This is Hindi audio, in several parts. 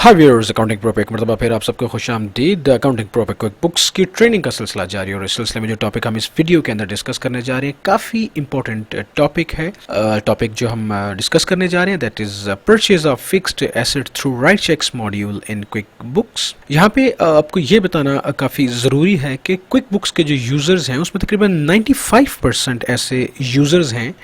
हाय व्यूअर्स, अकाउंटिंग प्रो पे एक मरतबा फिर आप सबको खुशामदीद। अकाउंटिंग प्रो पे क्विक बुक्स की ट्रेनिंग का सिलसिला जारी है और इस सिलसिले में जो टॉपिक हम इस वीडियो के अंदर डिस्कस करने जा रहे हैं काफ़ी इंपॉर्टेंट टॉपिक है। टॉपिक जो हम डिस्कस करने जा रहे हैं that is purchase of fixed asset through write checks module in QuickBooks. यहाँ पे आपको ये बताना काफ़ी ज़रूरी है कि क्विक बुक्स के जो यूज़र्स हैं उसमें तकरीबन 95% ऐसे यूज़र्स हैं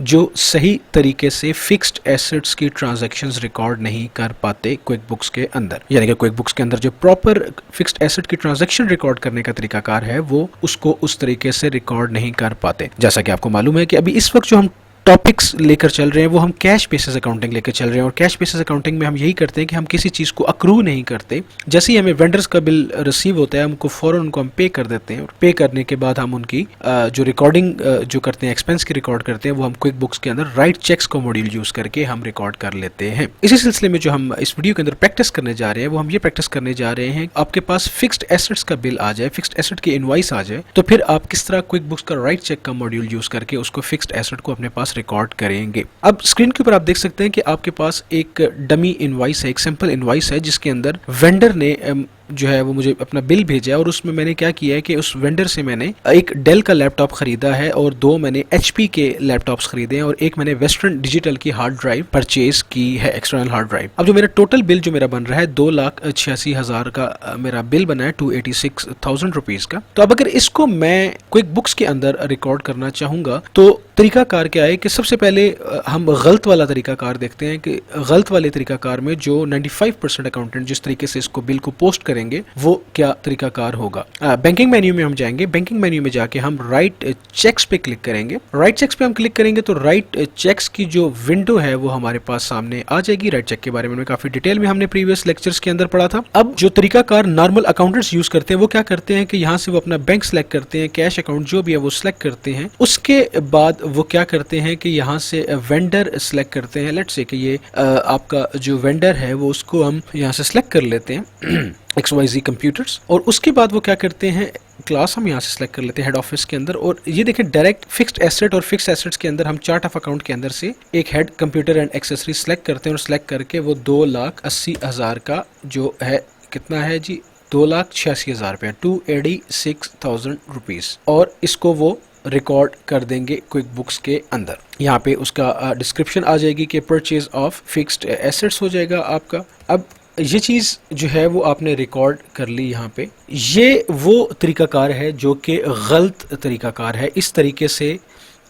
जो सही तरीके से फिक्स्ड एसेट्स की ट्रांजैक्शंस रिकॉर्ड नहीं कर पाते क्विक बुक्स के अंदर। यानी कि क्विक बुक्स के अंदर जो प्रॉपर फिक्स्ड एसेट की ट्रांजैक्शन रिकॉर्ड करने का तरीकाकार है वो उसको उस तरीके से रिकॉर्ड नहीं कर पाते। जैसा कि आपको मालूम है कि अभी इस वक्त जो हम टॉपिक्स लेकर चल रहे हैं वो हम कैश बेसिस अकाउंटिंग लेकर चल रहे हैं और कैश बेसिस अकाउंटिंग में हम यही करते हैं कि हम किसी चीज़ को अक्रू नहीं करते। जैसे ही हमें वेंडर्स का बिल रिसीव होता है हमको फ़ौरन उनको हम पे कर देते हैं और पे करने के बाद हम उनकी जो रिकॉर्डिंग जो करते हैं एक्सपेंस की रिकॉर्ड करते हैं वो हम क्विक बुक्स के अंदर राइट चेक्स को मॉड्यूल यूज़ करके हम रिकॉर्ड कर लेते हैं। इसी सिलसिले में जो हम इस वीडियो के अंदर प्रैक्टिस करने जा रहे हैं वो हम ये प्रैक्टिस करने जा रहे हैं आपके पास फिक्स्ड एसेट्स का बिल आ जाए, फिक्स्ड एसेट की इनवॉइस आ जाए तो फिर आप किस तरह क्विक बुक्स का राइट चेक का मॉड्यूल यूज़ करके उसको फिक्स्ड एसेट को अपने पास रिकॉर्ड करेंगे। अब स्क्रीन के ऊपर आप देख सकते हैं कि आपके पास एक डमी इनवॉइस है, एक सिंपल इनवॉइस है जिसके अंदर वेंडर ने जो है वो मुझे अपना बिल भेजा है और उसमें मैंने क्या किया है कि उस वेंडर से मैंने एक डेल का लैपटॉप खरीदा है और 2 मैंने HP के लैपटॉप्स खरीदे हैं और एक मैंने वेस्टर्न डिजिटल की हार्ड ड्राइव परचेज की है, एक्सटर्नल हार्ड ड्राइव। अब जो मेरा टोटल बिल जो मेरा बन रहा है 2,86,000 का मेरा बिल बना है, 286,000 रुपीज का। तो अब अगर इसको मैं क्विक बुक्स के अंदर रिकॉर्ड करना चाहूंगा तो तरीकाकार क्या है कि सबसे पहले हम गलत वाला तरीकाकार देखते हैं कि गलत वाले तरीकाकार में जो 95% अकाउंटेंट जिस तरीके से इसको बिल को पोस्ट करेंगे वो क्या तरीकाकार होगा। बैंकिंग मेन्यू में हम जाएंगे, बैंकिंग मेन्यू में जाके हम राइट चेक्स पे क्लिक करेंगे। राइट चेक्स पे हम क्लिक करेंगे तो राइट चेक्स की जो विंडो है वो हमारे पास सामने आ जाएगी। राइट चेक के बारे में काफी डिटेल में हमने प्रीवियस लेक्चर्स के अंदर पढ़ा था। अब जो तरीकाकार नॉर्मल अकाउंटेंट्स यूज करते हैं वो क्या करते हैं कि यहाँ से वो अपना बैंक सिलेक्ट करते हैं, कैश अकाउंट जो भी है वो सिलेक्ट करते हैं। उसके बाद वो क्या करते हैं कि यहाँ से वेंडर सिलेक्ट करते हैं। लेट्स से कि ये आपका जो वेंडर है वो उसको हम यहाँ से सिलेक्ट कर लेते हैं XYZ कंप्यूटर्स। और उसके बाद वो क्या करते हैं, क्लास हम यहाँ से सिलेक्ट कर लेते हैं हेड ऑफिस के अंदर और ये देखें डायरेक्ट फिक्स्ड एसेट और फिक्स्ड एसेट्स के अंदर हम चार्ट ऑफ अकाउंट के अंदर से एक head computer and accessory select करते हैं और सिलेक्ट करके वो 2,80,000 का जो है कितना है जी, 2,86,000 रुपया, 286,000 रुपीज, और इसको वो रिकॉर्ड कर देंगे क्विक बुक्स के अंदर। यहाँ पे उसका डिस्क्रिप्शन आ जाएगी कि परचेज ऑफ फिक्स्ड एसेट्स हो जाएगा आपका। अब ये चीज़ जो है वो आपने रिकॉर्ड कर ली यहाँ पे। ये वो तरीकाकार है जो कि गलत तरीकाकार है। इस तरीके से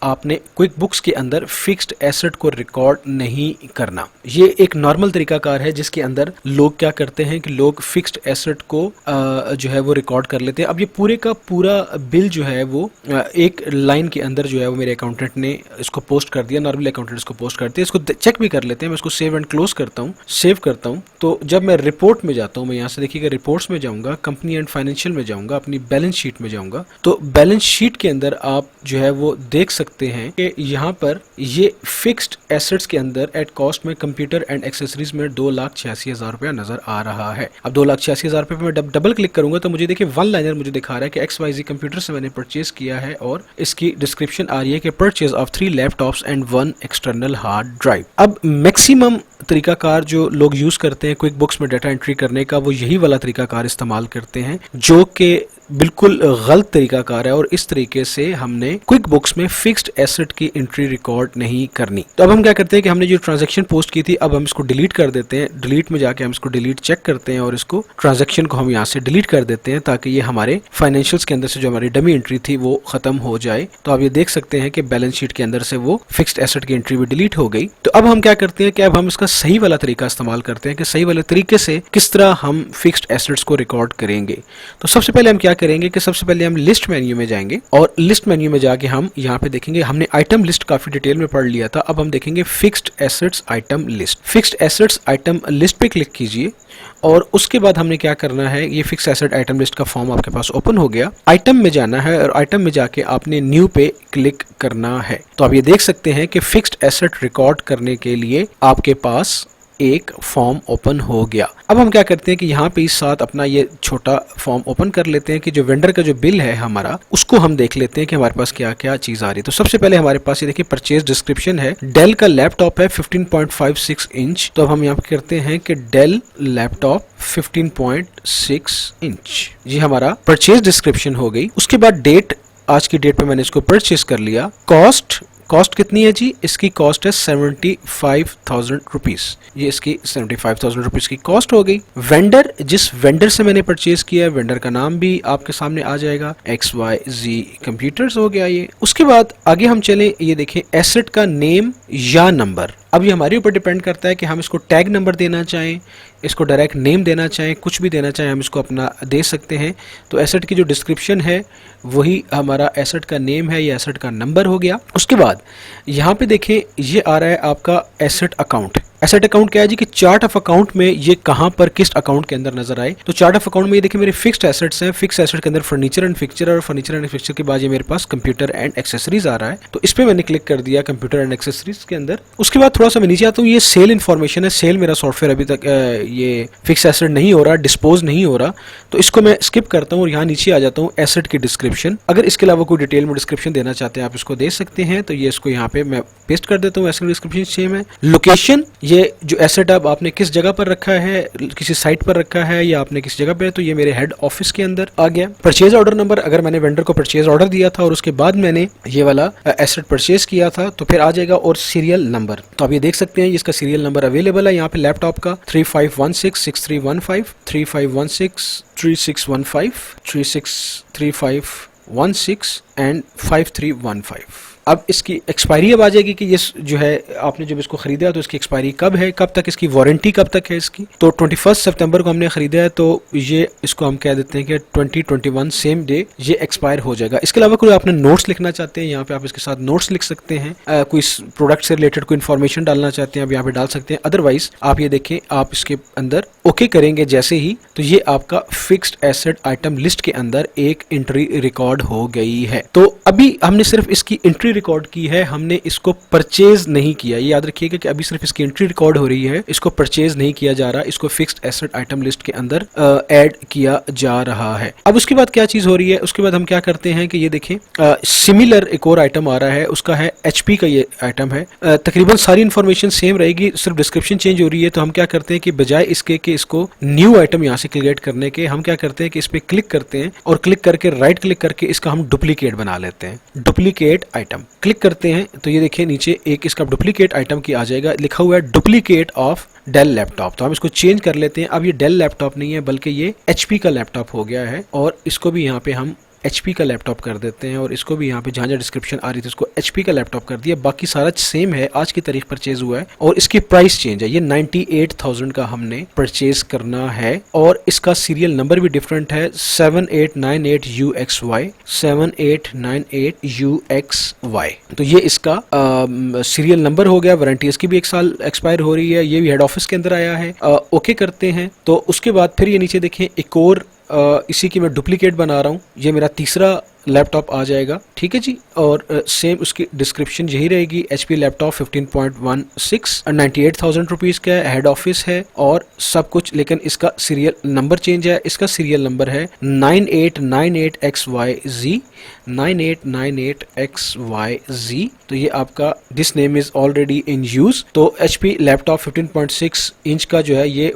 आपने क्विक बुक्स के अंदर फिक्स्ड एसेट को रिकॉर्ड नहीं करना। ये एक नॉर्मल तरीकाकार है जिसके अंदर लोग क्या करते हैं कि लोग फिक्स्ड एसेट को जो है वो रिकॉर्ड कर लेते हैं। अब ये पूरे का पूरा बिल जो है वो एक लाइन के अंदर जो है वो मेरे अकाउंटेंट ने इसको पोस्ट कर दिया। नॉर्मल अकाउंटेंट इसको पोस्ट करते हैं, इसको चेक भी कर लेते हैं। मैं इसको सेव एंड क्लोज करता हूँ, सेव करता हूँ। तो जब मैं रिपोर्ट में जाता हूँ, मैं यहाँ से देखिएगा रिपोर्ट्स में जाऊँगा, कंपनी एंड फाइनेंशियल में जाऊँगा, अपनी बैलेंस शीट में जाऊँगा तो बैलेंस शीट के अंदर आप जो है वो देख सकते हैं कि यहाँ पर ये फिक्स्ड एसेट्स के अंदर एट कॉस्ट में कंप्यूटर एंड एक्सेसरीज में 2,86,000 रुपया नजर आ रहा है। अब 2,86,000 रुपये पे मैं डबल क्लिक करूंगा तो मुझे देखिए वन लाइनर मुझे दिखा रहा है कि XYZ कंप्यूटर से मैंने परचेज किया है और इसकी डिस्क्रिप्शन आ रही है कि purchase of 3 laptops and 1 external hard drive. अब मैक्सिमम तरीकाकार जो लोग यूज करते हैं क्विक बुक्स में डाटा एंट्री करने का वो यही वाला तरीकाकार इस्तेमाल करते हैं जो कि बिल्कुल गलत तरीकाकार है और इस तरीके से हमने क्विक बुक्स में फिक्स्ड एसेट की एंट्री रिकॉर्ड नहीं करनी। तो अब हम क्या करते हैं कि हमने जो ट्रांजैक्शन पोस्ट की थी अब हम इसको डिलीट कर देते हैं। डिलीट में जाके हम इसको डिलीट चेक करते हैं और इसको ट्रांजैक्शन को हम यहाँ से डिलीट कर देते हैं ताकि ये हमारे फाइनेंशियल्स के अंदर से जो हमारी डमी एंट्री थी वो खत्म हो जाए। तो आप ये देख सकते हैं कि बैलेंस शीट के अंदर से वो फिक्स्ड एसेट की एंट्री भी डिलीट हो गई। तो अब हम क्या करते हैं कि अब हम इसका सही वाला तरीका इस्तेमाल करते हैं कि सही वाले तरीके से किस तरह हम फिक्स्ड एसेट्स को रिकॉर्ड करेंगे। तो सबसे पहले हम क्या करेंगे कि सबसे पहले हम लिस्ट मेन्यू में जाएंगे और लिस्ट मेन्यू में जाके हम यहाँ पे देखेंगे, हमने आइटम लिस्ट काफी डिटेल में पढ़ लिया था। अब हम देखेंगे fixed assets item list. Fixed assets item list पे क्लिक कीजिए और उसके बाद हमने क्या करना है, ये फिक्स्ड एसेट आइटम लिस्ट का फॉर्म आपके पास ओपन हो गया। आइटम में जाना है और आइटम में जाके आपने न्यू पे क्लिक करना है। तो आप ये देख सकते हैं कि फिक्स्ड एसेट रिकॉर्ड करने के लिए आपके पास एक फॉर्म ओपन हो गया। अब हम क्या करते हैं कि यहाँ पे इस साथ अपना ये छोटा फॉर्म ओपन कर लेते हैं कि जो वेंडर का जो बिल है हमारा, उसको हम देख लेते हैं कि हमारे पास क्या क्या चीज आ रही है। तो सबसे पहले हमारे पास ये देखिए परचेज डिस्क्रिप्शन है, डेल का लैपटॉप है 15.56 इंच। तो अब हम यहाँ पे करते हैं कि डेल लैपटॉप 15.6 इंच, ये हमारा परचेज डिस्क्रिप्शन हो गई। उसके बाद डेट, आज की डेट पे मैंने इसको परचेज कर लिया। कॉस्ट कितनी है जी? इसकी कॉस्ट है 75,000 रुपीज, ये इसकी 75,000 रुपीज की कॉस्ट हो गई। वेंडर, जिस वेंडर से मैंने परचेज किया है, वेंडर का नाम भी आपके सामने आ जाएगा, XYZ कंप्यूटर्स हो गया ये। उसके बाद आगे हम चले, ये देखें एसेट का नेम या नंबर। अब ये हमारे ऊपर डिपेंड करता है कि हम इसको टैग नंबर देना चाहें, इसको डायरेक्ट नेम देना चाहें, कुछ भी देना चाहें हम इसको अपना दे सकते हैं। तो एसेट की जो डिस्क्रिप्शन है वही हमारा एसेट का नेम है, या एसेट का नंबर हो गया। उसके बाद यहाँ पे देखें, ये आ रहा है आपका एसेट अकाउंट। एसेट अकाउंट क्या है जी? कि चार्ट ऑफ अकाउंट में ये कहां पर किस अकाउंट के अंदर नजर आए। तो चार्ट ऑफ अकाउंट में ये देखिए मेरे फिक्स्ड एसेट्स हैं, फिक्स्ड एसेट के अंदर फर्नीचर एंड फिक्सचर, और फर्नीचर एंड फिक्सचर के बाद ये मेरे पास कंप्यूटर एंड एक्सेसरीज आ रहा है। तो इस पे मैंने क्लिक कर दिया कंप्यूटर एंड एक्सेसरीज के अंदर। उसके बाद थोड़ा सा मैं नीचे आता हूँ, ये सेल इन्फॉर्मेशन है। सेल मेरा सॉफ्टवेयर अभी तक ये फिक्स एसेट नहीं हो रहा, डिस्पोज नहीं हो रहा, तो इसको मैं स्किप करता हूँ और यहाँ नीचे आ जाता हूँ एसेट की डिस्क्रिप्शन। अगर इसके अलावा कोई डिटेल में डिस्क्रिप्शन देना चाहते हैं आप इसको दे सकते हैं। तो ये इसको यहाँ पे मैं पेस्ट कर देता हूँ, एसेट डिस्क्रिप्शन सेम है। लोकेशन, ये जो एसेट अब आपने किस जगह पर रखा है, किसी साइट पर रखा है या आपने किस जगह पे, तो ये मेरे हेड ऑफिस के अंदर आ गया। परचेज ऑर्डर नंबर, अगर मैंने वेंडर को परचेज ऑर्डर दिया था और उसके बाद मैंने ये वाला एसेट परचेज किया था तो फिर आ जाएगा। और सीरियल नंबर, तो आप ये देख सकते हैं इसका सीरियल नंबर अवेलेबल है यहाँ पे लैपटॉप का 35166315, 35163615, 363516 एंड 5315। अब इसकी एक्सपायरी अब आ जाएगी कि ये जो है आपने जब इसको खरीदा तो इसकी एक्सपायरी कब है, कब तक इसकी वारंटी कब तक है इसकी। तो 21 सितंबर को हमने खरीदा है, तो ये इसको हम कह देते हैं कि 2021 सेम डे ये एक्सपायर हो जाएगा। इसके अलावा कोई आपने नोट्स लिखना चाहते हैं, यहाँ पे आप इसके साथ नोट्स लिख सकते हैं। कोई प्रोडक्ट से रिलेटेड कोई इन्फॉर्मेशन डालना चाहते हैं आप यहाँ पे डाल सकते हैं। अदरवाइज आप ये देखें, आप इसके अंदर ओके करेंगे जैसे ही, तो ये आपका फिक्स्ड एसेट आइटम लिस्ट के अंदर एक एंट्री रिकॉर्ड हो गई है। तो अभी हमने सिर्फ इसकी एंट्री रिकॉर्ड की है, हमने इसको परचेज नहीं किया। ये याद रखिएगा कि अभी सिर्फ इसकी एंट्री रिकॉर्ड हो रही है, इसको परचेज नहीं किया जा रहा, इसको फिक्स्ड एसेट आइटम लिस्ट के अंदर ऐड किया जा रहा है। अब उसके बाद क्या चीज हो रही है, उसके बाद हम क्या करते हैं कि ये देखें सिमिलर एक और आइटम आ रहा है, उसका है HP का ये आइटम है। तकरीबन सारी इंफॉर्मेशन सेम रहेगी, सिर्फ डिस्क्रिप्शन चेंज हो रही है। तो हम क्या करते हैं कि बजाय इसके कि इसको न्यू आइटम यहाँ से क्रिएट करने के, हम क्या करते हैं कि इस पे क्लिक करते हैं और क्लिक करके राइट क्लिक करके इसका हम डुप्लीकेट बना लेते हैं। डुप्लीकेट आइटम क्लिक करते हैं तो ये देखिए नीचे एक इसका डुप्लीकेट आइटम की आ जाएगा, लिखा हुआ है डुप्लीकेट ऑफ डेल लैपटॉप। तो हम इसको चेंज कर लेते हैं। अब ये डेल लैपटॉप नहीं है बल्कि ये HP का लैपटॉप हो गया है, और इसको भी यहाँ पे हम HP का लैपटॉप कर देते हैं, और इसको भी यहाँ पे जहाँ जहाँ डिस्क्रिप्शन आ रही थी उसको HP का लैपटॉप कर दिया। बाकी सारा सेम है, आज की तारीख परचेज हुआ है और इसकी प्राइस चेंज है। ये 98,000 का हमने परचेज करना है, और इसका सीरियल नंबर भी डिफरेंट है 7898UXY 7898UXY। तो ये इसका सीरियल नंबर हो गया। वारंटी इसकी भी 1 साल एक्सपायर हो रही है। ये भी हेड ऑफिस के अंदर आया है। ओके करते हैं तो उसके बाद फिर ये नीचे देखें एक और इसी की मैं डुप्लीकेट बना रहा हूँ, ये मेरा तीसरा लैपटॉप आ जाएगा, ठीक है जी। और सेम उसकी डिस्क्रिप्शन यही रहेगी, HP लैपटॉप 15.16 98,000 रुपीज़ का है, हेड ऑफिस है और सब कुछ, लेकिन इसका सीरियल नंबर चेंज है। इसका सीरियल नंबर है 9898XYZ 9898XYZ। तो ये आपका this name is already in use. तो HP लैपटॉप 15.6 इंच का जो है ये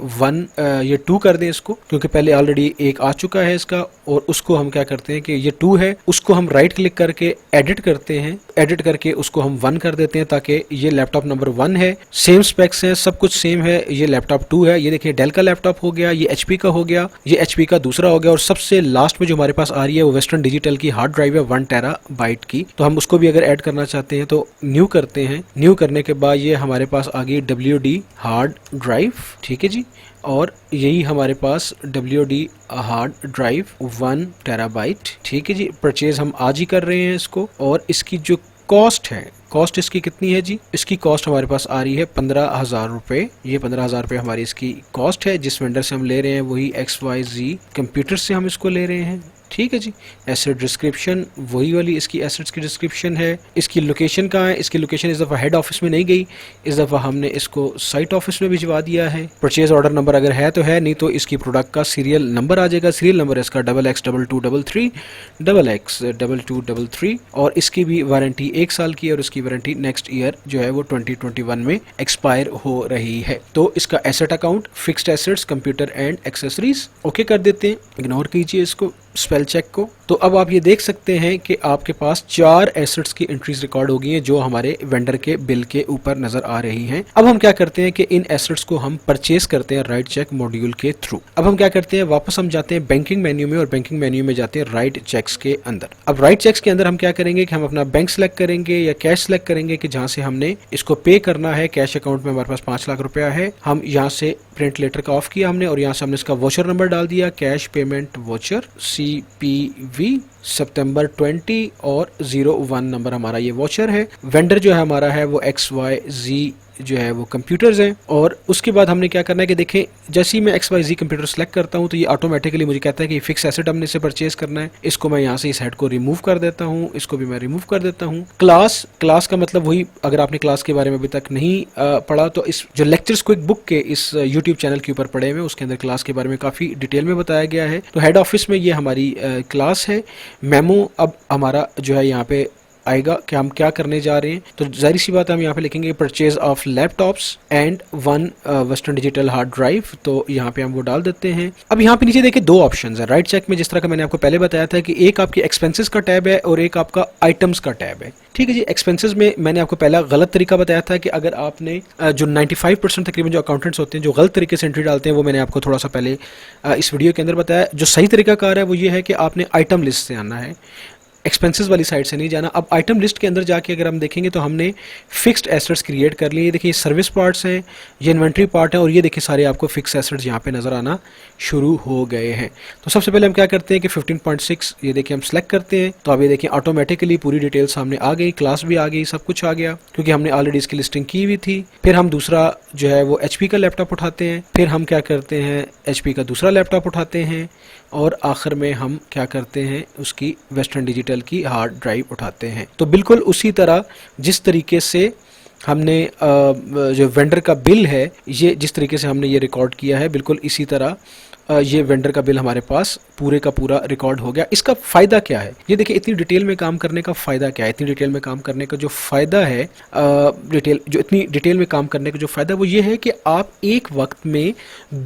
2 कर दें इसको, क्योंकि पहले ऑलरेडी एक आ चुका है इसका, और उसको हम क्या करते हैं कि ये 2 है, उसको हम राइट क्लिक करके एडिट करते हैं, एडिट करके उसको हम 1 कर देते हैं, ताकि ये लैपटॉप नंबर 1 है, सेम स्पेक्स हैं, सब कुछ सेम है। ये लैपटॉप 2 है, ये देखिए डेल का लैपटॉप हो गया, ये HP का हो गया, ये HP का दूसरा हो गया, और सबसे लास्ट में जो हमारे पास आ रही है वो वेस्टर्न डिजिटल की हार्ड ड्राइव है 1 टेराबाइट की। तो हम उसको भी अगर ऐड करना चाहते हैं तो न्यू करते हैं। न्यू करने के बाद ये हमारे पास आ गई WD हार्ड ड्राइव, ठीक है जी, और यही हमारे पास WD हार्ड ड्राइव 1 टेराबाइट, ठीक है जी। परचेज हम आज ही कर रहे हैं इसको, और इसकी जो कॉस्ट है, कॉस्ट इसकी कितनी है जी, इसकी कॉस्ट हमारे पास आ रही है 15,000 रुपये। ये 15,000 रुपये हमारी इसकी कॉस्ट है। जिस वेंडर से हम ले रहे हैं वही XYZ कंप्यूटर से हम इसको ले रहे हैं, ठीक है जी। एसेट डिस्क्रिप्शन वही वाली इसकी एसेट्स की डिस्क्रिप्शन है। इसकी लोकेशन कहाँ है? इसकी लोकेशन इस दफ़ा हेड ऑफिस में नहीं गई, इस दफ़ा हमने इसको साइट ऑफिस में भिजवा दिया है। परचेज ऑर्डर नंबर अगर है तो है, नहीं तो इसकी प्रोडक्ट का सीरियल नंबर आ जाएगा। सीरियल नंबर इसका XX2233 और इसकी भी वारंटी 1 साल की है और इसकी वारंटी नेक्स्ट ईयर जो है वो 2021 में एक्सपायर हो रही है। तो इसका asset account fixed assets computer and accessories okay कर देते हैं, इग्नोर कीजिए इसको स्पेल चेक को। तो अब आप ये देख सकते हैं कि आपके पास 4 एसेट्स की एंट्रीज रिकॉर्ड हो गई हैं जो हमारे वेंडर के बिल के ऊपर नजर आ रही हैं। अब हम क्या करते हैं कि इन एसेट्स को हम परचेज करते हैं राइट चेक मॉड्यूल के थ्रू। अब हम क्या करते हैं, वापस हम जाते हैं बैंकिंग मेन्यू में और बैंकिंग मेन्यू में जाते हैं राइट चेक्स के अंदर। अब राइट चेक्स के अंदर हम क्या करेंगे कि हम अपना बैंक सेलेक्ट करेंगे या कैश सेलेक्ट करेंगे कि जहां से हमने इसको पे करना है। कैश अकाउंट में हमारे पास 5 लाख रुपया है, हम यहाँ से प्रिंट लेटर का ऑफ किया हमने और यहाँ से हमने इसका वॉचर नंबर डाल दिया, कैश पेमेंट वॉचर CPV सितंबर 20 और 01 नंबर हमारा ये वॉचर है। वेंडर जो है हमारा है वो XYZ जो है वो कंप्यूटर्स हैं। और उसके बाद हमने क्या करना है कि देखें, जैसे ही मैं XYZ कंप्यूटर सेलेक्ट करता हूं तो ये ऑटोमेटिकली मुझे कहता है कि फिक्स एसेट हमने इसे परचेज करना है। इसको मैं यहाँ से इस हेड को रिमूव कर देता हूँ, इसको भी मैं रिमूव कर देता हूँ। क्लास का मतलब वही, अगर आपने क्लास के बारे में अभी तक नहीं पढ़ा तो इस जो लेक्चर्स क्विक बुक के इस यूट्यूब चैनल के ऊपर पढ़े हुए उसके अंदर क्लास के बारे में काफी डिटेल में बताया गया है। तो हेड ऑफिस में ये हमारी क्लास है। मेमो अब हमारा जो है यहाँ पे आएगा कि हम क्या करने जा रहे हैं। तो जाहिर सी बात है हम यहाँ पे लिखेंगे purchase of laptops and 1 western digital hard drive. तो यहाँ पे हम वो डाल देते हैं। अब यहाँ पे नीचे देखिए 2 ऑप्शंस है राइट चेक में, जिस तरह का मैंने आपको पहले बताया था कि एक आपकी एक्सपेंसेस का टैब है और एक आपका आइटम्स का टैब है। ठीक है जी। एक्सपेंसेस में मैंने आपको पहला गलत तरीका बताया था कि अगर आपने जो 95% तकरीबन जो अकाउंटेंट्स होते हैं जो गलत तरीके से एंट्री डालते हैं, वो मैंने आपको थोड़ा सा पहले इस वीडियो के अंदर बताया। जो सही तरीकाकार है वो ये है कि आपने आइटम लिस्ट से आना है, एक्सपेंसेस वाली साइड से नहीं जाना। अब आइटम लिस्ट के अंदर जाके अगर हम देखेंगे तो हमने फिक्स्ड एसेट्स क्रिएट कर लिए। ये देखिए सर्विस पार्ट्स हैं, ये इन्वेंट्री पार्ट है और ये देखिए सारे आपको फिक्स एसेट्स यहाँ पे नजर आना शुरू हो गए हैं। तो सबसे पहले हम क्या करते हैं कि 15.6 ये देखिए हम सेलेक्ट करते हैं। तो अब ये देखिए ऑटोमेटिकली पूरी डिटेल सामने आ गई, क्लास भी आ गई, सब कुछ आ गया क्योंकि हमने ऑलरेडी इसकी लिस्टिंग की हुई थी। फिर हम दूसरा जो है वो HP का लैपटॉप उठाते हैं, फिर हम क्या करते हैं HP का दूसरा लैपटॉप उठाते हैं और आखिर में हम क्या करते हैं उसकी वेस्टर्न डिजिटल की हार्ड ड्राइव उठाते हैं। तो बिल्कुल उसी तरह जिस तरीके से हमने जो वेंडर का बिल है ये जिस तरीके से हमने ये रिकॉर्ड किया है, बिल्कुल इसी तरह ये वेंडर का बिल हमारे पास पूरे का पूरा रिकॉर्ड हो गया। इसका फ़ायदा क्या है, ये देखिए इतनी डिटेल में काम करने का फ़ायदा क्या है। इतनी डिटेल में काम करने का जो फ़ायदा है इतनी डिटेल में काम करने का जो फ़ायदा वो ये है कि आप एक वक्त में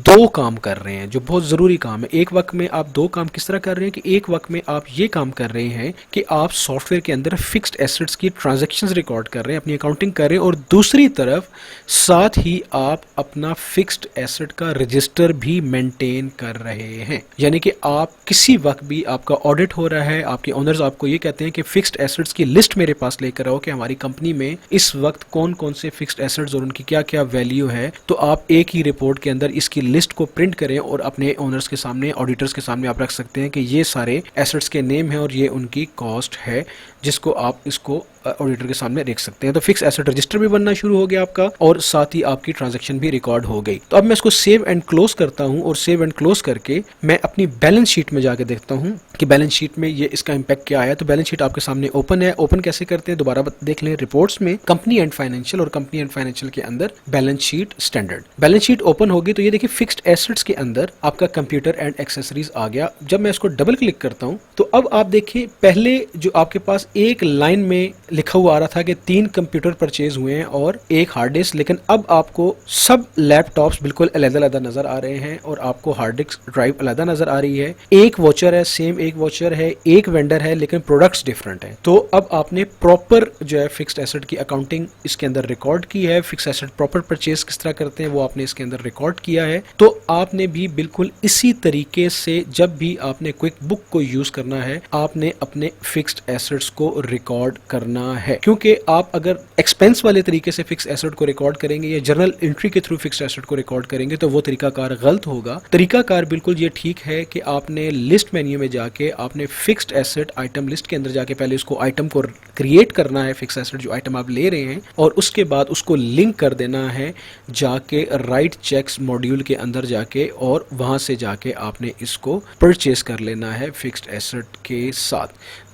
2 काम कर रहे हैं जो बहुत ज़रूरी काम है। एक वक्त में आप 2 काम किस तरह कर रहे हैं कि एक वक्त में आप ये काम कर रहे हैं कि आप सॉफ्टवेयर के अंदर फिक्स्ड एसेट्स की ट्रांजेक्शन्स रिकॉर्ड कर रहे हैं, अपनी अकाउंटिंग कर रहे हैं और दूसरी तरफ साथ ही आप अपना फिक्स्ड एसेट का रजिस्टर भी मेंटेन कर रहे हैं। यानी कि आप किसी वक्त भी आपका ऑडिट हो रहा है, आपके ओनर्स आपको ये कहते हैं कि फिक्स्ड एसेट्स की लिस्ट मेरे पास लेकर आओ कि हमारी कंपनी में इस वक्त कौन कौन से फिक्स्ड एसेट्स और उनकी क्या क्या वैल्यू है। तो आप एक ही रिपोर्ट के अंदर इसकी लिस्ट को प्रिंट करें और अपने ओनर्स के सामने, ऑडिटर्स के सामने आप रख सकते हैं कि ये सारे एसेट्स के नेम है और ये उनकी कॉस्ट है, जिसको आप इसको ऑडिटर के सामने देख सकते हैं। तो फिक्स एसेट रजिस्टर भी बनना शुरू हो गया आपका और साथ ही आपकी ट्रांजैक्शन भी रिकॉर्ड हो गई। तो अब मैं इसको सेव एंड क्लोज करता हूं और सेव एंड क्लोज करके मैं अपनी बैलेंस शीट में जाके देखता हूं कि बैलेंस शीट में ये इसका इंपैक्ट क्या आया। तो बैलेंस शीट आपके सामने ओपन है। ओपन कैसे करते हैं दोबारा देख लें। रिपोर्ट्स में कंपनी एंड फाइनेंशियल और कंपनी एंड फाइनेंशियल के अंदर balance sheet standard, balance sheet open होगी। तो ये देखिए फिक्स्ड एसेट्स के अंदर आपका कंप्यूटर एंड एक्सेसरीज आ गया। जब मैं इसको डबल क्लिक करता हूं तो अब आप देखिए पहले जो आपके पास एक लाइन में लिखा हुआ आ रहा था कि 3 कंप्यूटर परचेज हुए हैं और 1 हार्ड डिस्क, लेकिन अब आपको सब लैपटॉप्स बिल्कुल अलग-अलग नजर आ रहे हैं और आपको हार्ड डिस्क ड्राइव अलग नजर आ रही है। एक वॉचर है, सेम एक वॉचर है, एक वेंडर है, लेकिन प्रोडक्ट्स डिफरेंट हैं। तो अब आपने प्रॉपर जो है फिक्स्ड एसेट की अकाउंटिंग इसके अंदर रिकॉर्ड की है। फिक्स्ड एसेट प्रॉपर परचेज किस तरह करते हैं वो आपने इसके अंदर रिकॉर्ड किया है। तो आपने भी बिल्कुल इसी तरीके से जब भी आपने क्विक बुक को यूज करना है, आपने अपने फिक्स्ड एसेट्स को रिकॉर्ड करना करना है, क्योंकि आप अगर एक्सपेंस वाले तरीके से फिक्स एसेट को रिकॉर्ड करेंगे या जर्नल एंट्री के थ्रू फिक्स एसेट को रिकॉर्ड करेंगे तो वो तरीकाकार गलत होगा। तरीकाकार बिल्कुल ये ठीक है कि आपने लिस्ट मेन्यू में जाके आपने फिक्स्ड एसेट आइटम लिस्ट के अंदर जाके पहले उसको आइटम को क्रिएट करना है, फिक्स एसेट जो आइटम आप ले रहे हैं, और उसके बाद उसको लिंक कर देना है जाके राइट चेक्स मॉड्यूल के अंदर जाके, और वहां से जाके आपने इसको परचेज कर लेना है फिक्स्ड एसेट के साथ।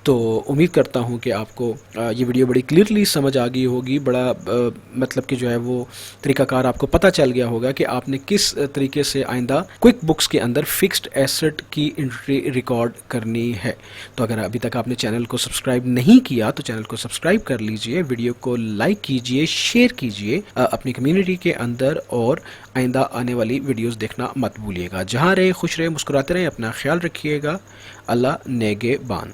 तो उम्मीद करता हूँ कि आपको ये वीडियो बड़ी क्लियरली समझ आ गई होगी, बड़ा मतलब कि जो है वो तरीकाकार आपको पता चल गया होगा कि आपने किस तरीके से आइंदा क्विक बुक्स के अंदर फिक्स्ड एसेट की एंट्री रिकॉर्ड करनी है। तो अगर अभी तक आपने चैनल को सब्सक्राइब नहीं किया तो चैनल को सब्सक्राइब कर लीजिए, वीडियो को लाइक कीजिए, शेयर कीजिए अपनी कम्युनिटी के अंदर, और आइंदा आने वाली वीडियोज़ देखना मत भूलिएगा। जहाँ रहे खुश रहे, मुस्कुराते रहें, अपना ख्याल रखिएगा। अल्लाह नेगेबान।